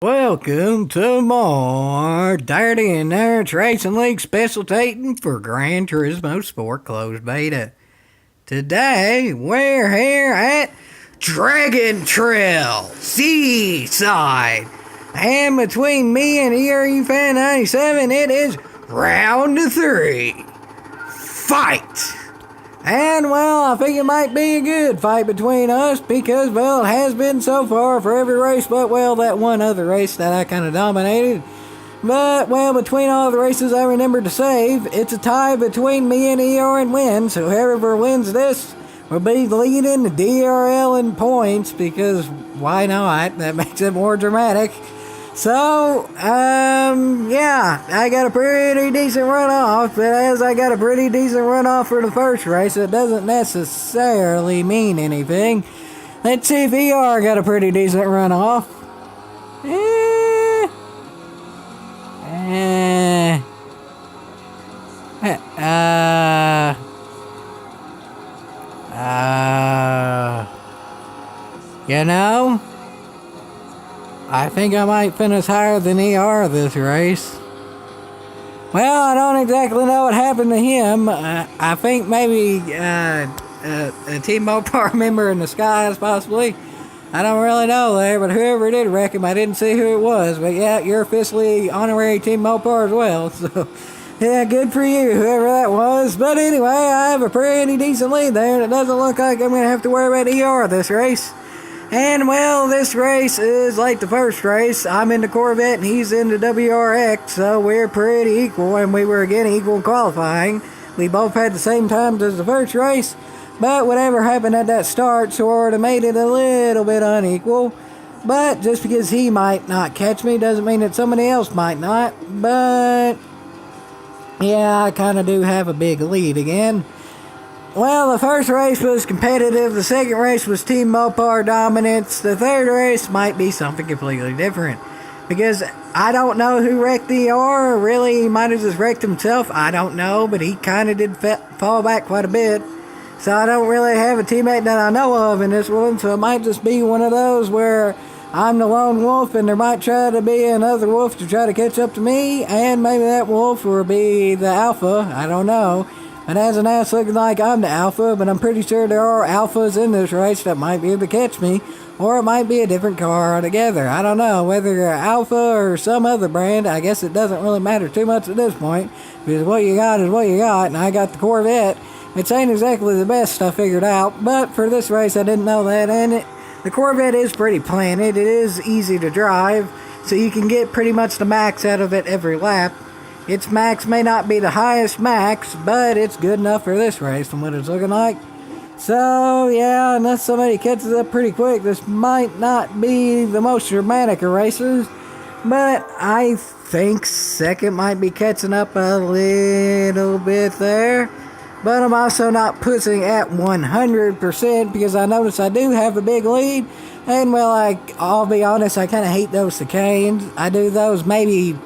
Welcome to more Dirty and Nerds Racing League Specialtatin for Gran Turismo Sport Closed Beta. Today, we're here at Dragon Trail Seaside. And between me and ERU Fan 97, it is round 3. Fight! And, well, I think it might be a good fight between us because, well, it has been so far for every race but, well, that one other race that I kind of dominated. But, well, between all the races I remembered to save, it's a tie between me and ER in wins. So whoever wins this will be leading the DRL in points because why not? That makes it more dramatic. So, yeah, I got a pretty decent runoff, but as I got a pretty decent runoff for the first race, it doesn't necessarily mean anything. Let's see if ER got a pretty decent runoff. You know, I think I might finish higher than ER this race. Well, I don't exactly know what happened to him. I think maybe a Team Mopar member in the skies, possibly. I don't really know there, but whoever did wreck him, I didn't see who it was. But yeah, you're officially honorary Team Mopar as well. So, yeah, good for you, whoever that was. But anyway, I have a pretty decent lead there, and it doesn't look like I'm going to have to worry about ER this race. And, well, this race is like the first race. I'm in the Corvette and he's in the WRX, so we're pretty equal, and we were again equal in qualifying. We both had the same times as the first race, but whatever happened at that start sort of made it a little bit unequal. But just because he might not catch me doesn't mean that somebody else might not. But, yeah, I kind of do have a big lead again. Well, the first race was competitive, the second race was Team Mopar dominance, the third race might be something completely different. Because I don't know who wrecked ER, really, he might have just wrecked himself, I don't know, but he kind of did fall back quite a bit. So I don't really have a teammate that I know of in this one, so it might just be one of those where I'm the lone wolf and there might try to be another wolf to try to catch up to me, and maybe that wolf will be the alpha, I don't know. And as of now, it's looking like I'm the alpha, but I'm pretty sure there are alphas in this race that might be able to catch me, or it might be a different car altogether. I don't know, whether you're alpha or some other brand, I guess it doesn't really matter too much at this point, because what you got is what you got, and I got the Corvette. It ain't exactly the best, I figured out, but for this race I didn't know that, and the Corvette is pretty planted, it is easy to drive, so you can get pretty much the max out of it every lap. Its max may not be the highest max, but it's good enough for this race from what it's looking like. So, yeah, unless somebody catches up pretty quick, this might not be the most dramatic of races. But I think second might be catching up a little bit there. But I'm also not pushing at 100% because I notice I do have a big lead. And, well, I'll be honest, I kind of hate those cicanes. I do those maybe...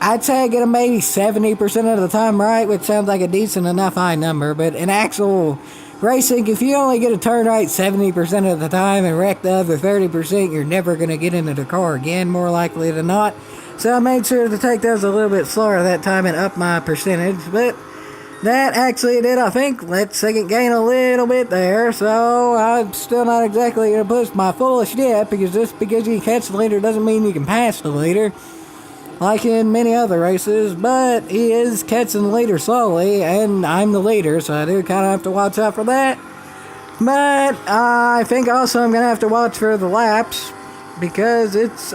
I'd say I get them maybe 70% of the time right, which sounds like a decent enough high number, but in actual racing, if you only get a turn right 70% of the time and wreck the other 30%, you're never going to get into the car again, more likely than not. So I made sure to take those a little bit slower that time and up my percentage, but that actually did, I think, let second gain a little bit there, so I'm still not exactly going to push my fullest yet, because just because you catch the leader doesn't mean you can pass the leader. Like in many other races, but he is catching the leader slowly, and I'm the leader, so I do kind of have to watch out for that. But I think also I'm going to have to watch for the laps, because it's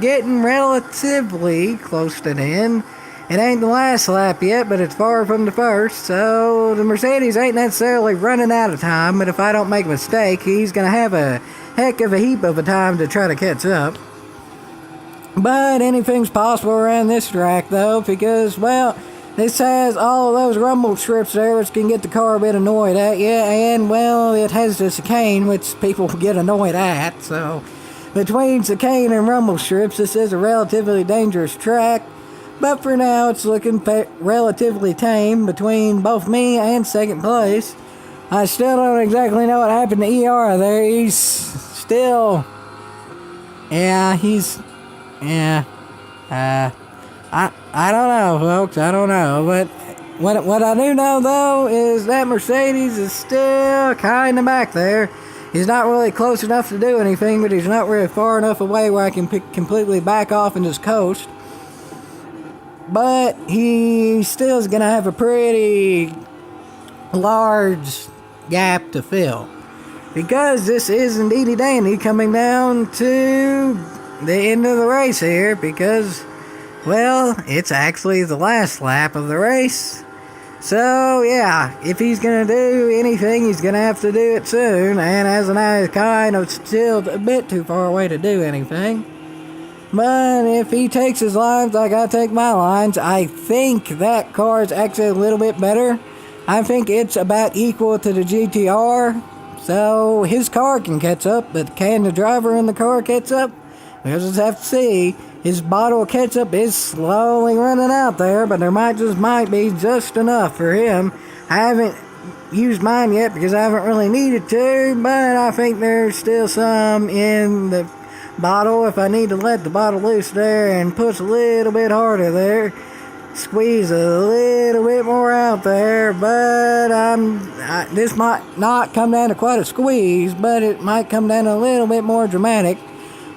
getting relatively close to the end. It ain't the last lap yet, but it's far from the first, so the Mercedes ain't necessarily running out of time, but if I don't make a mistake, he's going to have a heck of a heap of a time to try to catch up. But anything's possible around this track, though, because, well, this has all of those rumble strips there, which can get the car a bit annoyed at you, and, well, it has the chicane, which people get annoyed at, so between chicane and rumble strips, this is a relatively dangerous track, but for now, it's looking relatively tame between both me and second place. I still don't exactly know what happened to ER there. He's still Yeah, yeah, I don't know, folks, I don't know, but what I do know, though, is that Mercedes is still kind of back there. He's not really close enough to do anything, but he's not really far enough away where I can completely back off and just coast. But he still is going to have a pretty large gap to fill. Because this is indeedy dandy coming down to the end of the race here. Because, well, it's actually the last lap of the race. So, yeah, if he's going to do anything, he's going to have to do it soon. And as of now, he's kind of still a bit too far away to do anything. But if he takes his lines like I take my lines, I think that car is actually a little bit better. I think it's about equal to the GTR. So his car can catch up, but can the driver in the car catch up? We'll just have to see. His bottle of ketchup is slowly running out there, but there might be just enough for him. I haven't used mine yet because I haven't really needed to, but I think there's still some in the bottle if I need to let the bottle loose there and push a little bit harder there. Squeeze a little bit more out there, but this might not come down to quite a squeeze, but it might come down a little bit more dramatic.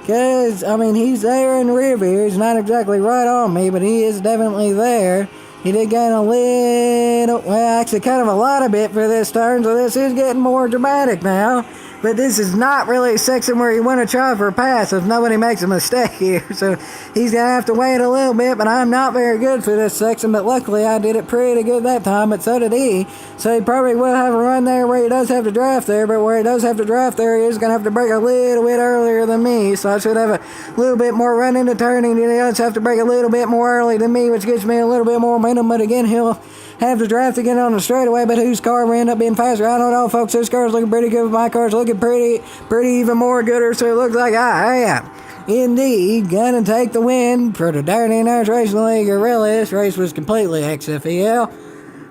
Because, I mean, he's there in the rear view. He's not exactly right on me, but he is definitely there. He did gain a little, well, actually kind of a lot of bit for this turn, so this is getting more dramatic now. But this is not really a section where you want to try for a pass if nobody makes a mistake here. So he's going to have to wait a little bit, but I'm not very good for this section. But luckily I did it pretty good that time, but so did he. So he probably will have a run there where he does have to draft there, but where he does have to draft there, he is going to have to break a little bit earlier than me. So I should have a little bit more run into turning, and he does have to break a little bit more early than me, which gives me a little bit more momentum. But again, he'll have to draft again on the straightaway, but whose car will end up being faster? I don't know, folks. This car's looking pretty good. My car's looking pretty even more gooder, so it looks like I am indeed gonna take the win for the Dirty Nerds Racing League. Really, this race was completely XFEL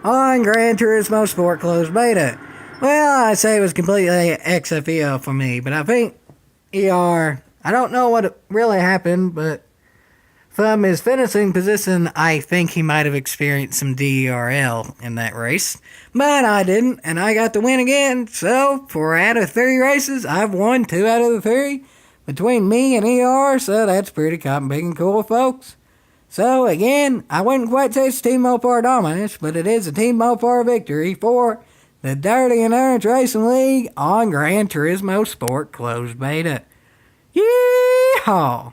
on Gran Turismo Sport Closed Beta. Well, I say it was completely XFEL for me, but I think ER, I don't know what really happened, but from his finishing position, I think he might have experienced some DERL in that race. But I didn't, and I got the win again. So, 4 out of 3 races, I've won 2 out of the 3 between me and ER, so that's pretty big and cool, folks. So, again, I wouldn't quite say it's Team Mopar dominance, but it is a Team Mopar victory for the Dirty Nerds Racing League on Gran Turismo Sport Closed Beta. Yeehaw!